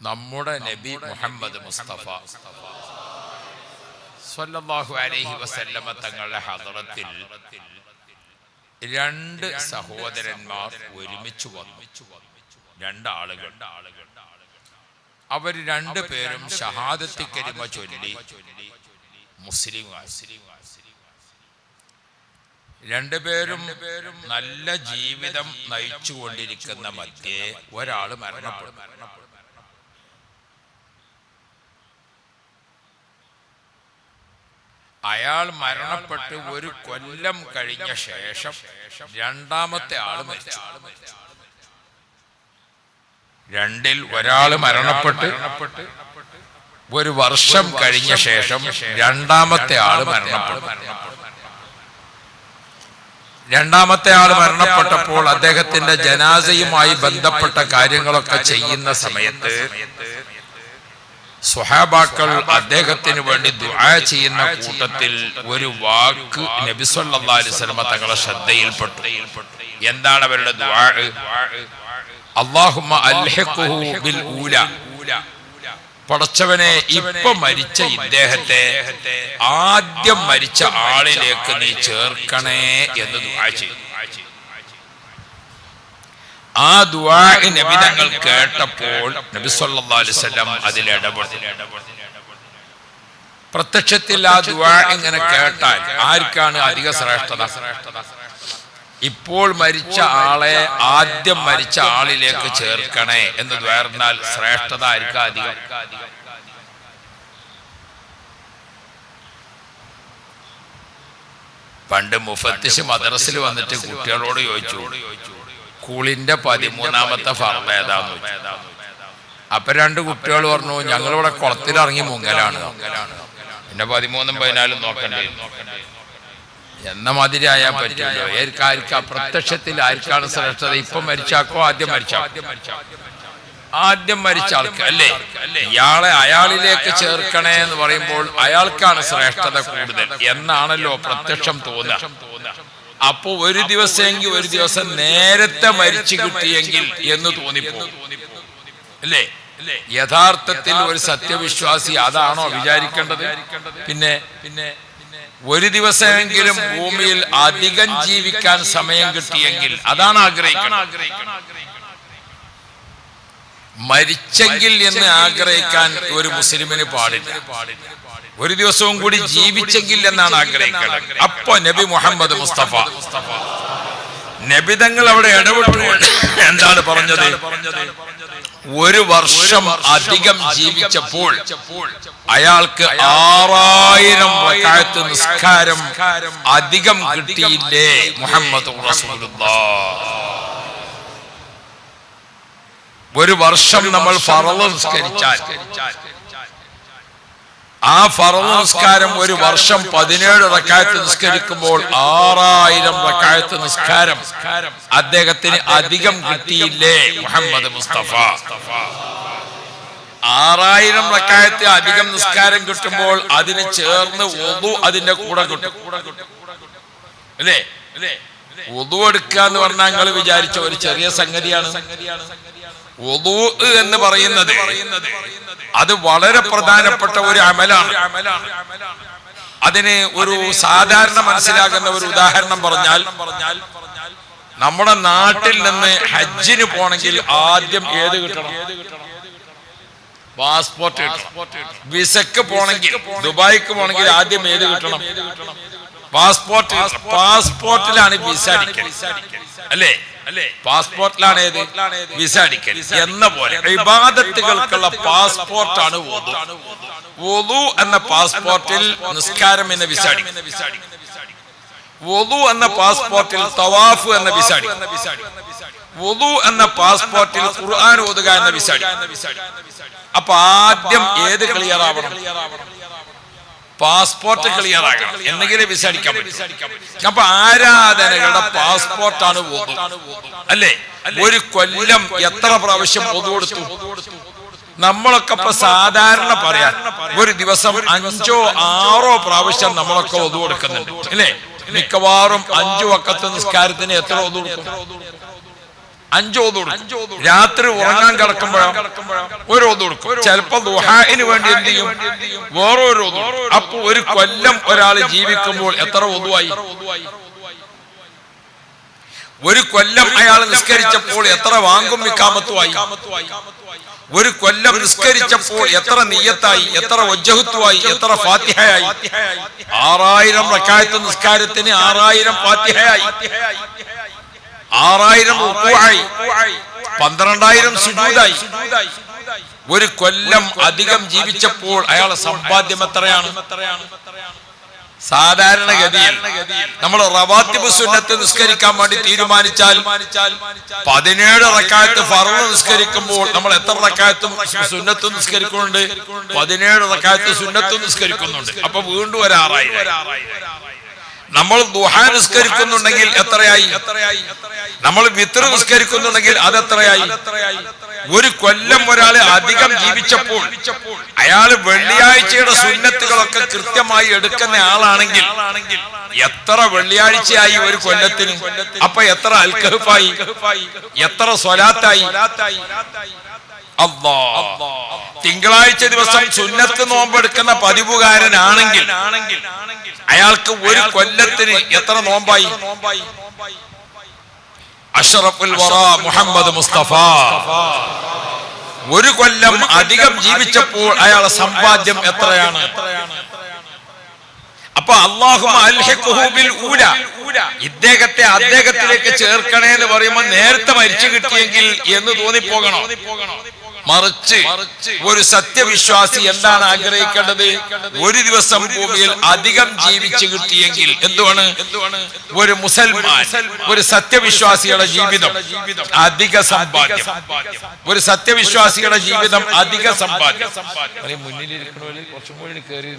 നമ്മുടെ നബി മുഹമ്മദ് മുസ്തഫ സ്വല്ലല്ലാഹു അലൈഹി വസല്ലമ തങ്ങളുടെ ഹദറത്തിൽ രണ്ട് സഹോദരന്മാർ ഒരുമിച്ച് വന്നു. രണ്ടാളുകൾ. അവർ രണ്ടുപേരും ഷഹാദത്ത് കലിമ ചൊല്ലി മുസ്ലിമായി. രണ്ടുപേരും നല്ല ജീവിതം നയിച്ചുകൊണ്ടിരിക്കുന്ന മധ്യേ ഒരാൾ മരണപ്പെടും. അയാൾ മരണപ്പെട്ട് ഒരു കൊല്ലം കഴിഞ്ഞ ശേഷം രണ്ടാമത്തെ ആള് മരിച്ചു. രണ്ടിൽ ഒരാൾ മരണപ്പെട്ട് ഒരു വർഷം കഴിഞ്ഞ ശേഷം രണ്ടാമത്തെ ആള് മരണപ്പെട്ടു. രണ്ടാമത്തെ ആള് മരണപ്പെട്ടപ്പോൾ അദ്ദേഹത്തിന്റെ ജനാസയുമായി ബന്ധപ്പെട്ട കാര്യങ്ങളൊക്കെ ചെയ്യുന്ന സമയത്ത് സ്വഹാബാക്കൾ അദ്ദേഹത്തിന് വേണ്ടി ദുആ ചെയ്യുന്ന കൂട്ടത്തിൽ ഒരു വാക്ക് നബി സല്ലല്ലാഹു അലൈഹി വസല്ലം തങ്ങളുടെ ശ്രദ്ധയിൽപ്പെട്ടു. എന്താണ് അവരുടെ ദുആ? അല്ലാഹുമ്മ അൽഹിഖുഹു ബിൽ ഊല. പടച്ചവനെ, ഇപ്പൊ മരിച്ച ഇദ്ദേഹത്തെ ആദ്യം മരിച്ച ആളിലേക്ക് നീ ചേർക്കണേ എന്ന് ദുആ ചെയ്തു. ആ ദുആ നബി തങ്ങൾ കേട്ടപ്പോൾ നബി സല്ലല്ലാഹു അലൈഹി വസല്ലം അതിൽ ഇടപെട്ടു. പ്രത്യക്ഷത്തിൽ ആ ദുആ ഇങ്ങനെ കേട്ടാൽ ആർക്കാണ് അധിക ശ്രേഷ്ഠത? ഇപ്പോൾ മരിച്ച ആളെ ആദ്യം മരിച്ച ആളിലേക്ക് ചേർക്കണേ എന്ന് പറഞ്ഞാൽ ശ്രേഷ്ഠത ആർക്കാ അധികം? പണ്ട് മുഫത്തിശ് മദ്രസിൽ വന്നിട്ട് കുട്ടികളോട് ചോദിച്ചു, സ്കൂളിന്റെ 13ാമത്തെ ഫർള് ഏതാന്ന് ചോദിച്ചു. അപ്പൊ രണ്ട് കുട്ടികൾ പറഞ്ഞു, ഞങ്ങളിവിടെ കുളത്തിലിറങ്ങി മുങ്ങലാണ്. പിന്നെ 13ഉം 14ഉം നോക്കണ്ടേ എന്ന മാതിരി ആയാൽ പറ്റുമല്ലോ. പ്രത്യക്ഷത്തിൽ ആർക്കാണ് ശ്രേഷ്ഠത? ഇപ്പൊ മരിച്ചാക്കോ ആദ്യം മരിച്ചാക്കോ? ആദ്യം മരിച്ച ആൾക്ക് അല്ലേ? ഇയാളെ അയാളിലേക്ക് ചേർക്കണേ എന്ന് പറയുമ്പോൾ അയാൾക്കാണ് ശ്രേഷ്ഠത കൂടുതൽ എന്നാണല്ലോ പ്രത്യക്ഷം തോന്നുക. അപ്പൊ ഒരു ദിവസമെങ്കിൽ ഒരു ദിവസം നേരത്തെ മരിച്ചു കിട്ടിയെങ്കിൽ എന്ന് തോന്നിപ്പോ അല്ലേ? യഥാർത്ഥത്തിൽ ഒരു സത്യവിശ്വാസി അതാണോ വിചാരിക്കേണ്ടത്? പിന്നെ ഒരു ദിവസമെങ്കിലും ഭൂമിയിൽ അധികം ജീവിക്കാൻ സമയം കിട്ടിയെങ്കിൽ അതാണ് ആഗ്രഹിക്കുന്നത്. മരിച്ചെങ്കിൽ എന്ന് ആഗ്രഹിക്കാൻ ഒരു മുസ്ലിമിന് പാടില്ല. ഒരു ദിവസവും കൂടി ജീവിച്ചെങ്കിൽ എന്നാണ് ആഗ്രഹിക്കുന്നത്. അപ്പൊ നബി മുഹമ്മദ് മുസ്തഫ നബി തങ്ങൾ അവിടെ ഇടപെട്ടു. എന്താണ് പറഞ്ഞത്? ഒരു വർഷം അധികം ജീവിച്ചപ്പോൾ അയാൾക്ക് 6000 റക്അത്ത് നിസ്കാരം അധികം കിട്ടിയില്ലേ? മുഹമ്മദ് റസൂലുള്ളാഹ്. ഒരു വർഷം നമ്മൾ ഫർള് നിസ്കരിച്ചാൽ ആ ഫർള് നിസ്കാരം ഒരു വർഷം 17 റക്അത്ത് നിസ്കരിക്കുമ്പോൾ 6000 റക്അത്ത് നിസ്കാരം അദ്ദേഹത്തിന് അധികം കിട്ടിയില്ലേ? മുഹമ്മദ് മുസ്തഫ 6000 റക്അത്ത് അധികം നിസ്കാരം കിട്ടുമ്പോൾ അതിന് ചേർന്ന് വുളു അതിന്റെ കൂടെ കിട്ടും അല്ലേ? വുളു എടുക്കുക എന്ന് പറഞ്ഞാൽ നിങ്ങൾ വിചാരിച്ച ഒരു ചെറിയ സംഗതിയാണ്. വുളു എന്ന് പറയുന്നത് അത് വളരെ പ്രധാനപ്പെട്ട ഒരു അമലാണ്. അതിന് ഒരു സാധാരണ മനസ്സിലാകുന്ന ഒരു ഉദാഹരണം പറഞ്ഞാൽ, നമ്മുടെ നാട്ടിൽ നിന്ന് ഹജ്ജിന് പോണെങ്കിൽ ആദ്യം ഏത് കിട്ടണം? പാസ്പോർട്ട് കിട്ടണം. വിസക്ക് പോണെങ്കിൽ, ദുബായിക്ക് പോണെങ്കിൽ ആദ്യം ഏത് കിട്ടണം? പാസ്പോർട്ട്. പാസ്പോർട്ടിലാണ് വിസ അടിക്കൽ അല്ലേ? പാസ്പോർട്ടിലാണ് ഏത്? വിസ അടിക്കൽ. എന്ന പോലെ ഇബാദത്തുകൾക്കുള്ള പാസ്പോർട്ടാണ് വുളു. വുളു എന്ന പാസ്പോർട്ടിൽ നിസ്കാരം എന്ന വിസ അടിക്കും. വുളു എന്ന പാസ്പോർട്ടിൽ തവാഫ് എന്ന വിസ അടിക്കും. വുളു എന്ന പാസ്പോർട്ടിൽ ഖുർആൻ ഓതുക എന്ന വിസ അടിക്കും. അപ്പൊ ആദ്യം ഏത് ക്ലിയർ ആവണം? പാസ്പോർട്ട് ക്ലിയർ ആകണം, എന്നെങ്കിലും വിസ അടിക്കാൻ പറ്റും. അപ്പൊ ആരാധനകളുടെ പാസ്പോർട്ടാണ് വുളു അല്ലേ? ഒരു കൊല്ലം എത്ര പ്രാവശ്യം വുളു കൊടുത്തു? നമ്മളൊക്കെ ഇപ്പൊ സാധാരണ പറയാൻ ഒരു ദിവസം 5ഓ 6ഓ പ്രാവശ്യം നമ്മളൊക്കെ വുളു കൊടുക്കുന്നുണ്ട് അല്ലേ? മിക്കവാറും 5 വഖത്ത് നിസ്കാരത്തിന് എത്ര വുളു കൊടുക്കും? 5 ഓത് കൊടുക്കും. രാത്രി ഉറങ്ങാൻ കിടക്കുമ്പോഴോ ഒരു ഓത് കൊടുക്കും. ചിലപ്പോ ദുഹാഇന് വേണ്ടി എന്ത് ചെയ്യും? വേറൊരു ഓത്. അപ്പൊ ഒരു കൊല്ലം ഒരാൾ ജീവിക്കുമ്പോൾ എത്ര ഓതുവായി? ഒരു കൊല്ലം അയാൾ നിസ്കരിച്ചപ്പോൾ എത്ര വാങ്കും ഇഖാമത്തുമായി? ഒരു കൊല്ലം നിസ്കരിച്ചപ്പോൾ എത്ര നിയ്യത്തായി, എത്ര വജ്ഹത്തുമായി, എത്ര ഫാത്തിഹയായി? 6000 റക്അത്ത് നിസ്കാരത്തിന് 6000 ഫാത്തിഹയായി, 6000 റുകൂആയി, 12000 സുജൂദായി. ഒരു കൊല്ലം അധികം ജീവിച്ചപ്പോൾ അയാളെ സമ്പാദ്യം എത്രയാണ്? സാധാരണഗതിയിൽ നമ്മൾ റവാത്തിബ് സുന്നത്ത് നിസ്കരിക്കാൻ വേണ്ടി തീരുമാനിച്ചാൽ 17 റക്അത്ത് ഫർള് നിസ്കരിക്കുമ്പോൾ നമ്മൾ എത്ര റക്അത്ത് സുന്നത്ത് നിസ്കരിക്കുന്നുണ്ട്? 17 റക്അത്ത് സുന്നത്ത് നിസ്കരിക്കുന്നുണ്ട്. അപ്പൊ വീണ്ടും ഒരു 6000. നമ്മൾ ദുഹാ നിസ്കരിക്കുന്നുണ്ടെങ്കിൽ എത്രയായി? നമ്മൾ വിത്ർ നിസ്കരിക്കുന്നുണ്ടെങ്കിൽ അതെത്രയായി? ഒരു കൊല്ലം ഒരാളെ അധികം ജീവിച്ചപ്പോൾ അയാള് വെള്ളിയാഴ്ചയുടെ സുന്നത്തുകളൊക്കെ കൃത്യമായി എടുക്കുന്ന ആളാണെങ്കിൽ എത്ര വെള്ളിയാഴ്ചയായി ഒരു കൊല്ലത്തിന്? അപ്പൊ എത്ര അൽകഹഫായി, എത്ര സ്വലാത്തായി? തിങ്കളാഴ്ച ദിവസം സുന്നത്ത് നോമ്പെടുക്കുന്ന പതിവുകാരനാണെങ്കിൽ അയാൾക്ക് ഒരു കൊല്ലത്തിന് എത്ര നോമ്പായി? അഷ്റഫുൽ വറ മുഹമ്മദ് മുസ്തഫ ഒരു കൊല്ലം അധികം ജീവിച്ചപ്പോൾ അയാളുടെ സമ്പാദ്യം എത്രയാണ്? അപ്പൊ അല്ലാഹുമ്മ അൽഹിഖ്ഹു ബിൽ ഊല, ഇദ്ദേഹത്തെ അദ്ദേഹത്തിലേക്ക് ചേർക്കണേ എന്ന് പറയുമ്പോൾ നേരത്തെ മരിച്ചു കിട്ടിയെങ്കിൽ എന്ന് തോന്നിപ്പോകണോ? മറിച്ച് ഒരു സത്യവിശ്വാസി എന്താണ് ആഗ്രഹിക്കേണ്ടത്? ഒരു ദിവസം ഭൂമിയിൽ അധികം ജീവിച്ചു കിട്ടിയെങ്കിൽ എന്തുവാണ്? ഒരു മുസൽമാൻ, ഒരു സത്യവിശ്വാസിയുടെ ജീവിതം അധിക സമ്പാദ്യം. ഒരു സത്യവിശ്വാസിയുടെ ജീവിതം അധിക സമ്പാദ്യം. മുന്നിലിരിക്കണവര് കുറച്ചും കൂടി കയറി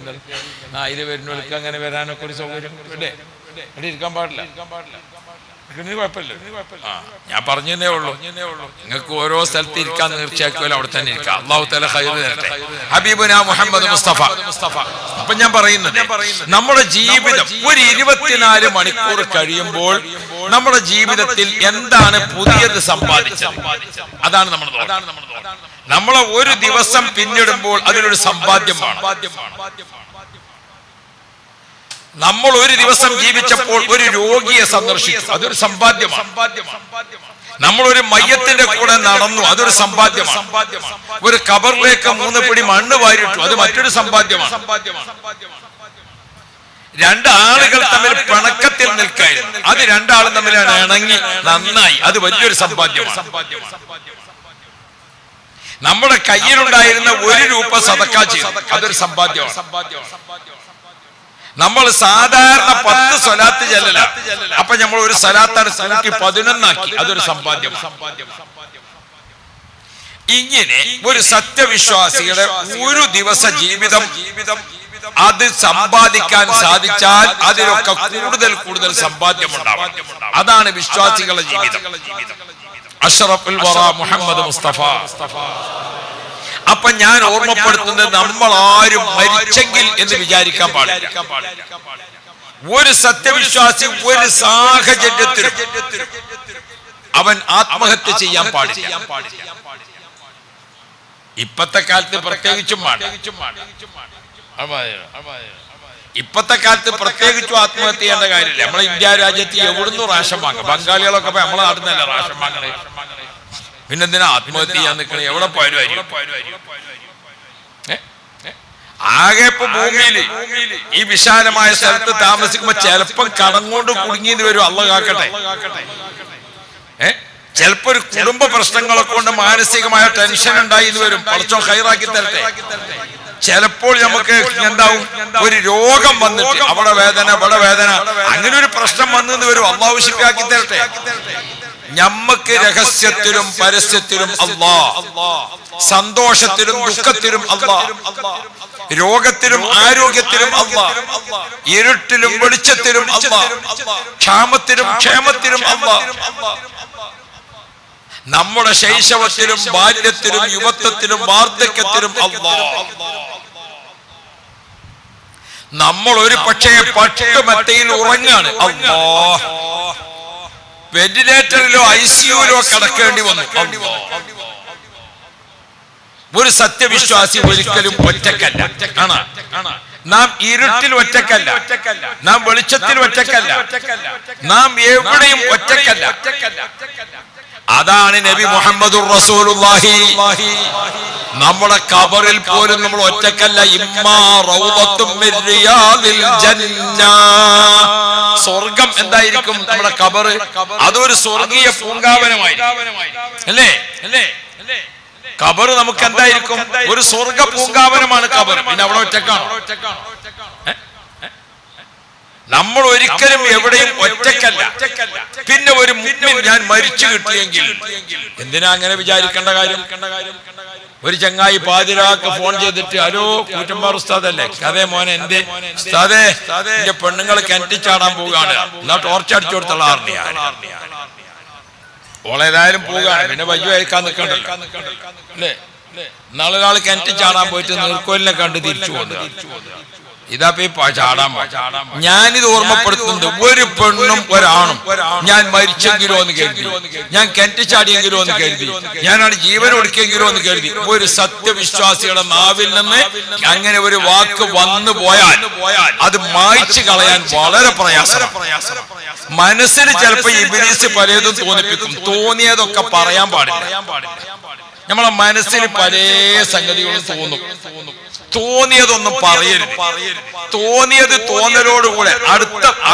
അതിൽ വരുന്നവർക്ക് അങ്ങനെ വരാനൊക്കെ ഒരു സൗകര്യം ഇവിടെ ഇരിക്കാൻ പാടില്ല. ഞാൻ പറഞ്ഞതേ ഉള്ളൂ, നിങ്ങൾക്ക് ഓരോ സ്ഥലത്ത് ഇരിക്കാൻ തീർച്ചയാക്കുമല്ലോ അവിടെ തന്നെ ഇരിക്കാം. അല്ലാഹു തആല ഖൈർ തരട്ടെ. ഹബീബുനാ മുഹമ്മദ് മുസ്തഫ. അപ്പൊ ഞാൻ പറയുന്നത്, നമ്മുടെ ജീവിതം ഒരു 24 മണിക്കൂർ കഴിയുമ്പോൾ നമ്മുടെ ജീവിതത്തിൽ എന്താണ് പുതിയത് സമ്പാദിച്ചത്? അതാണ് നമ്മൾ നമ്മളെ ഒരു ദിവസം പിന്നിടുമ്പോൾ അതിലൊരു സമ്പാദ്യമാണ്. നമ്മൾ ഒരു ദിവസം ജീവിച്ചപ്പോൾ ഒരു രോഗിയെ സന്ദർശിച്ചു, അതൊരു സമ്പാദ്യമാണ്. നമ്മൾ ഒരു മയ്യത്തിന്റെ കൂടെ നടന്നു, അതൊരു സമ്പാദ്യമാണ്. ഒരു ഖബറിലേക്ക് 3 പിടി മണ്ണ് വാരിട്ടു, അത് മറ്റൊരു സമ്പാദ്യമാണ്. 2 ആളുകൾ തമ്മിൽ പിണക്കത്തിൽ നിൽക്കായിരുന്നു, അത് 2 ആളും തമ്മിലാണ് ഇണങ്ങി നന്നായി, അത് വലിയൊരു സമ്പാദ്യമാണ്. നമ്മുടെ കയ്യിലുണ്ടായിരുന്ന 1 രൂപ സദഖ ചെയ്തു, അതൊരു സമ്പാദ്യമാണ്. നമ്മൾ സാധാരണ 10 സ്വലാത്ത് ചെല്ലല, അപ്പൊ നമ്മൾ ഒരു സ്വലാത്താണ് 11 ആക്കി, അതൊരു സമ്പാദ്യമാണ്. ഇങ്ങനെ ഒരു സത്യവിശ്വാസിയുടെ ഒരു ദിവസ ജീവിതം അത് സമ്പാദിക്കാൻ സാധിച്ചാൽ അതിലൊക്കെ കൂടുതൽ സമ്പാദ്യമുണ്ടാവും. അതാണ് വിശ്വാസികളുടെ ജീവിതം. അഷ്റഫുൽ വറ മുഹമ്മദ് മുസ്തഫ. അപ്പൊ ഞാൻ ഓർമ്മപ്പെടുത്തുന്നത്, നമ്മൾ ആരും മരിച്ചെങ്കിൽ എന്ന് വിചാരിക്കാൻ പാടില്ല. ഒരു സത്യവിശ്വാസി ഒരു സാഹചര്യത്തിലും അവൻ ആത്മഹത്യ ചെയ്യാൻ പാടില്ല. ഇപ്പത്തെ കാലത്ത് പ്രത്യേകിച്ചും ഇപ്പത്തെ കാലത്ത് പ്രത്യേകിച്ചും ആത്മഹത്യ ചെയ്യേണ്ട കാര്യമില്ല. നമ്മളെ ഇന്ത്യ രാജ്യത്ത് എവിടുന്ന് റാഷൻ വാങ്ങാം. ബംഗാളികളൊക്കെ നമ്മളെ നാട്ടിൽ റാഷൻ വാങ്ങണേ, പിന്നെന്തിനാ ആത്മഹത്യ ചെയ്യാൻ നിൽക്കണേ? എവിടെ പോയാലും ആകെ ഇപ്പൊ ഭൂമിയിൽ ഈ വിശാലമായ സ്ഥലത്ത് താമസിക്കുമ്പോ ചിലപ്പം കടം കൊണ്ട് കുടുങ്ങിയത് വരും, അള്ള കാക്കട്ടെ. ചിലപ്പോ ഒരു കുടുംബ പ്രശ്നങ്ങളൊക്കെ കൊണ്ട് മാനസികമായ ടെൻഷൻ ഉണ്ടായി എന്ന് വരും, പടച്ചോൻ ഖൈറാക്കി തരട്ടെ. ചിലപ്പോൾ നമുക്ക് എന്താവും, ഒരു രോഗം വന്നിട്ട് അവിടെ വേദന ഇവിടെ വേദന, അങ്ങനെ ഒരു പ്രശ്നം വന്നെന്ന് വരും, അള്ളാഹു ശിഫാക്കി തരട്ടെ. ഞമ്മക്ക് രഹസ്യത്തിലും പരസ്യത്തിലും അല്ലാഹ്, സന്തോഷത്തിലും ദുഃഖത്തിലും അല്ലാഹ്, രോഗത്തിലും ആരോഗ്യത്തിലും അല്ലാഹ്, ഇരുട്ടിലും വെളിച്ചത്തിലും അല്ലാഹ്, ക്ഷാമത്തിലും ക്ഷേമത്തിലും അല്ലാഹ്, നമ്മുടെ ശൈശവത്തിലും ബാല്യത്തിലും യുവത്വത്തിലും വാർദ്ധക്യത്തിലും അല്ലാഹ്. നമ്മൾ ഒരു പക്ഷേ പട്ടുമെത്തയിൽ ഉറങ്ങാണ്, അല്ലാഹ്. വെന്റിലേറ്ററിലോ ICUലോ കിടക്കേണ്ടി വന്നു. ഒരു സത്യവിശ്വാസി ഒരിക്കലും ഒറ്റക്കല്ല. നാം ഇരുട്ടിൽ ഒറ്റക്കല്ല, നാം വെളിച്ചത്തിൽ ഒറ്റക്കല്ല, നാം എവിടെയും ഒറ്റക്കല്ല. അതാണ് നബി മുഹമ്മദുർ റസൂലുള്ളാഹി. നമ്മുടെ ഖബറിൽ പോലും നമ്മൾ ഒറ്റക്കല്ല. ഇമ്മാ റൗദത്തും മിൻ റിയാദിൽ ജന്ന. സ്വർഗ്ഗം എന്തായിരിക്കും നമ്മുടെ ഖബർ? അതൊരു സ്വർഗീയ പൂങ്കാവനമായി അല്ലേ? ഖബർ നമുക്ക് എന്തായിരിക്കും? ഒരു സ്വർഗ പൂങ്കാവനമാണ് ഖബർ. പിന്നെ അവിടെ ഒറ്റക്കാണോ? നമ്മൾ ഒരിക്കലും എവിടെയും ഒറ്റക്കല്ല. പിന്നെ ഒരു മുഅ്മിൻ ഞാൻ മരിച്ചു കിട്ടിയെങ്കിൽ, എന്തിനാ അങ്ങനെ വിചാരിക്കേണ്ട കാര്യം? ഒരു ചങ്ങായി പാതിരാക്ക് ഫോൺ ചെയ്തിട്ട്, ഹലോ കൂറ്റമ്പാർ ഉസ്താദല്ലേ? അതേ മോനെ, എന്റെ ഉസ്താദേ എന്റെ പെണ്ണുങ്ങൾ കിണറ്റി ചാടാൻ പോവുകയാണ്, എന്നാ ടോർച്ച് അടിച്ചു കൊടുത്തളാറിഞ്ഞ ഓളേതായാലും പോവുകയാണ്, പിന്നെ വയ്യ അയക്കാൻ നിൽക്കണ്ടല്ലോ അല്ലേ? നാളെ നാൾ കിണറ്റി ചാടാൻ പോയിട്ട് നീർക്കോലിനെ കണ്ട് തിരിച്ചു പോകുന്നത്. ഇതാ ചാടാൻ. ഞാനിത് ഓർമ്മപ്പെടുത്തുന്നത്, ഒരു പെണ്ണും ഒരാണും ഞാൻ മരിച്ചെങ്കിലോ എന്ന് കരുതി, ഞാൻ കിണറ്റി ചാടിയെങ്കിലോ എന്ന് കരുതി, ഞാനാണ് ജീവൻ ഒടുക്കിയെങ്കിലോ എന്ന് കരുതി, ഒരു സത്യവിശ്വാസിയുടെ നാവിൽ നിന്ന് അങ്ങനെ ഒരു വാക്ക് വന്നു പോയാൽ അത് മായ്ച്ചു കളയാൻ വളരെ പ്രയാസമാണ്. മനസ്സിന് ചിലപ്പോ ഇബ്ലീസ് പലതും തോന്നിപ്പിക്കും. തോന്നിയതൊക്കെ പറയാൻ പാടില്ല. നമ്മളെ മനസ്സിന് പല സംഗതികളും തോന്നും. തോന്നിയതൊന്നും പറയരുത്. തോന്നിയത് തോന്നലോടുകൂടെ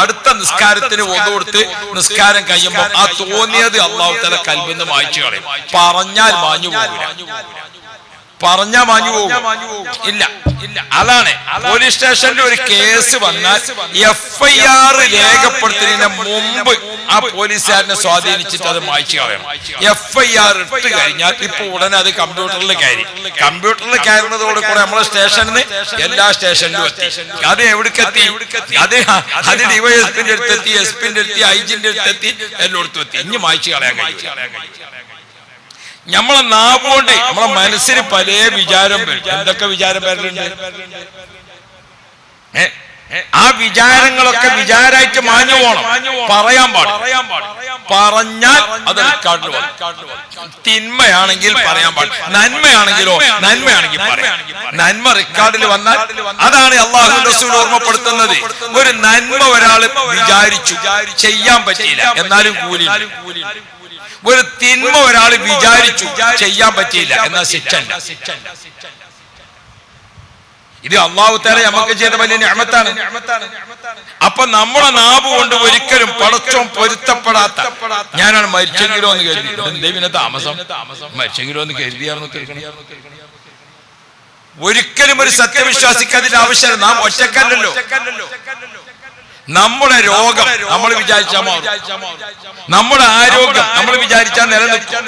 അടുത്ത നിസ്കാരത്തിന് ഒന്നുകൊടുത്ത് നിസ്കാരം കഴിയുമ്പോൾ ആ തോന്നിയത് അല്ലാഹു തആല കൽബിൽ നിന്ന് മായ്ച്ചു കളയും. പറഞ്ഞാൽ മാഞ്ഞു പോകില്ല, പറഞ്ഞാൽ മാഞ്ഞു പോകും ഇല്ല. അതാണ് പോലീസ് സ്റ്റേഷനിൽ ഒരു കേസ് വന്നാൽ FIR രേഖപ്പെടുത്തുന്നതിന് മുമ്പ് ആ പോലീസുകാരനെ സ്വാധീനിച്ചിട്ട് അത് മായ്ച്ചു കളയണം. FIR ഇട്ട് കഴിഞ്ഞാൽ ഇപ്പൊ ഉടനെ അത് കമ്പ്യൂട്ടറിൽ കയറുന്നതോട് കൂടെ നമ്മളെ സ്റ്റേഷനിൽ എല്ലാ സ്റ്റേഷനിലും എത്തി. അത് എവിടേക്കെത്തി? അത് ഡിവൈഎസ്പിന്റെ അടുത്തെത്തി, SP-ന്റെ അടുത്ത്, IG-ന്റെ അടുത്തെത്തി, എല്ലായിടത്തും എത്തി. ഇനി മായ്ച്ചു കളയാൻ കഴിയില്ല. നമ്മളെ നാവുകൊണ്ട് നമ്മളെ മനസ്സിന് പല വിചാരം വരും. എന്തൊക്കെ വിചാരം വരലുണ്ട്? ആ വിചാരങ്ങളൊക്കെ വിചാരമായിട്ട് മാഞ്ഞു പോകണം. പറയാൻ പാടില്ല. പറഞ്ഞാൽ അത് റെക്കോർഡിൽ വരും. തിന്മയാണെങ്കിൽ പറയാൻ പാടില്ല, നന്മയാണെങ്കിലോ നന്മയാണെങ്കിൽ പറയാം. നന്മ റെക്കോർഡിൽ വന്നാൽ അതാണ് അല്ലാഹു റസൂൽ ഓർമ്മപ്പെടുത്തുന്നത്. ഒരു നന്മ ഒരാൾ വിചാരിച്ചു, ചെയ്യാൻ പറ്റിയില്ല, എന്നാലും കൂലി. ഒരു തിന്മ ഒരാൾ വിചാരിച്ചു, ചെയ്യാൻ പറ്റിയില്ല, എന്നാൽ ശിക്ഷയില്ല. ഇത് അല്ലാഹു തആല നമുക്ക് ചെയ്ത വലിയ നിഅമത്താണ്. അപ്പൊ നമ്മുടെ നാവ് കൊണ്ട് ഒരിക്കലും പടച്ചോൻ പൊരുത്തപ്പെടാത്ത, ഞാനാണ് മരിച്ചെങ്കിലോ എന്ന് കരുതി, എന്തേ പിന്നെ താമസം, മരിച്ചെങ്കിലോ എന്ന് കരുതിയാർന്നു കേൾക്കണം. ഒരിക്കലും ഒരു സത്യവിശ്വാസിക്ക് അതിന്റെ ആവശ്യമില്ല. നാം ഒറ്റക്കല്ലല്ലോ. നമ്മുടെ രോഗം നമ്മൾ വിചാരിച്ചാൽ മാറും, നമ്മുടെ ആരോഗ്യം നമ്മൾ വിചാരിച്ചാൽ നിലനിൽക്കും,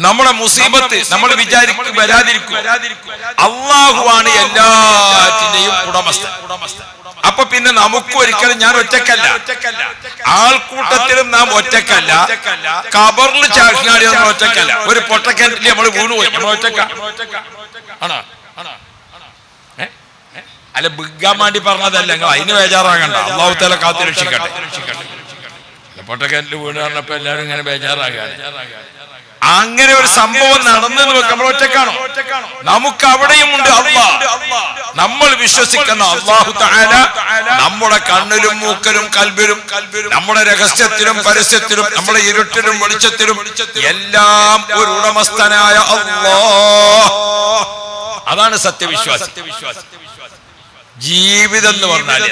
നമ്മുടെ മുസീബത്ത് നമ്മൾ വിചാരിക്കും വരാതിരിക്കും. അല്ലാഹുവാണ് എല്ലാറ്റിന്റെയും ഉടമസ്ഥൻ. അപ്പൊ പിന്നെ നമുക്ക് ഒരിക്കലും ഞാൻ ഒറ്റക്കല്ല, ആൾക്കൂട്ടത്തിലും നാം ഒറ്റക്കല്ല, ഖബറിൽ ചാടിയാൽ നമ്മൾ ഒറ്റക്കല്ല, ഒരു പൊട്ടക്കിണറ്റിൽ നമ്മൾ വീണുപോയി നമ്മൾ ഒറ്റക്ക ആണോ? അല്ല, ബിഗാൻ വേണ്ടി പറഞ്ഞതല്ല, നിങ്ങൾ അതിന് ബേജാറാകണ്ട. അല്ലാഹു തആല കാത്തു രക്ഷിക്കട്ടെ. പൊട്ടക്കിണറ്റിൽ വീണ് പറഞ്ഞപ്പോ എല്ലാവരും ഇങ്ങനെ ബേജാറാകാൻ. അങ്ങനെ ഒരു സംഭവം നടന്നെന്ന് വെക്കാം, നമ്മൾ ഒറ്റക്കാണോ? നമുക്ക് അവിടെയും ഉണ്ട് അല്ലാഹ്. നമ്മൾ വിശ്വസിക്കുന്ന അല്ലാഹു തആല നമ്മുടെ കണ്ണിലും മൂക്കിലും കൽബിലും, നമ്മുടെ രഹസ്യത്തിലും പരസ്യത്തിലും, നമ്മുടെ ഇരുട്ടിലും വെളിച്ചത്തിലും എല്ലാം ഒരു ഉടമസ്ഥനായ അല്ലാഹ്. അതാണ് സത്യവിശ്വാസി. ജീവിതം എന്ന് പറഞ്ഞാൽ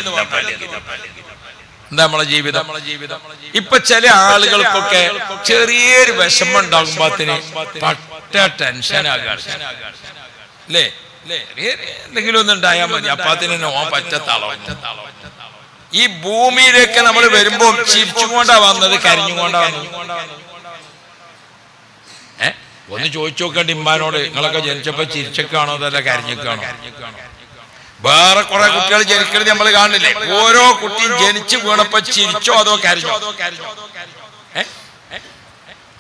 എന്താ നമ്മളെ ജീവിതം? ഇപ്പൊ ചില ആളുകൾക്കൊക്കെ ചെറിയൊരു വിഷമം ഉണ്ടാകുമ്പോത്തിന് പട്ട ടെൻഷനാകാൻ അല്ലേ? എന്തെങ്കിലും ഒന്നും ഉണ്ടായാൽ മതി, അപ്പാത്തിന് ഓൻ പറ്റത്താളോ. ഈ ഭൂമിയിലേക്ക് നമ്മൾ വരുമ്പോ ചിരിച്ചുകൊണ്ടാ വന്നത്, കരഞ്ഞുകൊണ്ടാ വന്നത്? ഒന്ന് ചോദിച്ചു നോക്കേണ്ട ഇമ്മാനോട്, നിങ്ങളൊക്കെ ജനിച്ചപ്പോ ചിരിച്ചക്കാണോ അതല്ല കരഞ്ഞക്കാണോ? വേറെ കുറെ കുട്ടികൾ ജനിക്കുന്നത് നമ്മൾ കാണില്ലേ? ഓരോ കുട്ടിയും ജനിച്ചു വീണപ്പോ ചിരിച്ചോ അതോ കരഞ്ഞോ?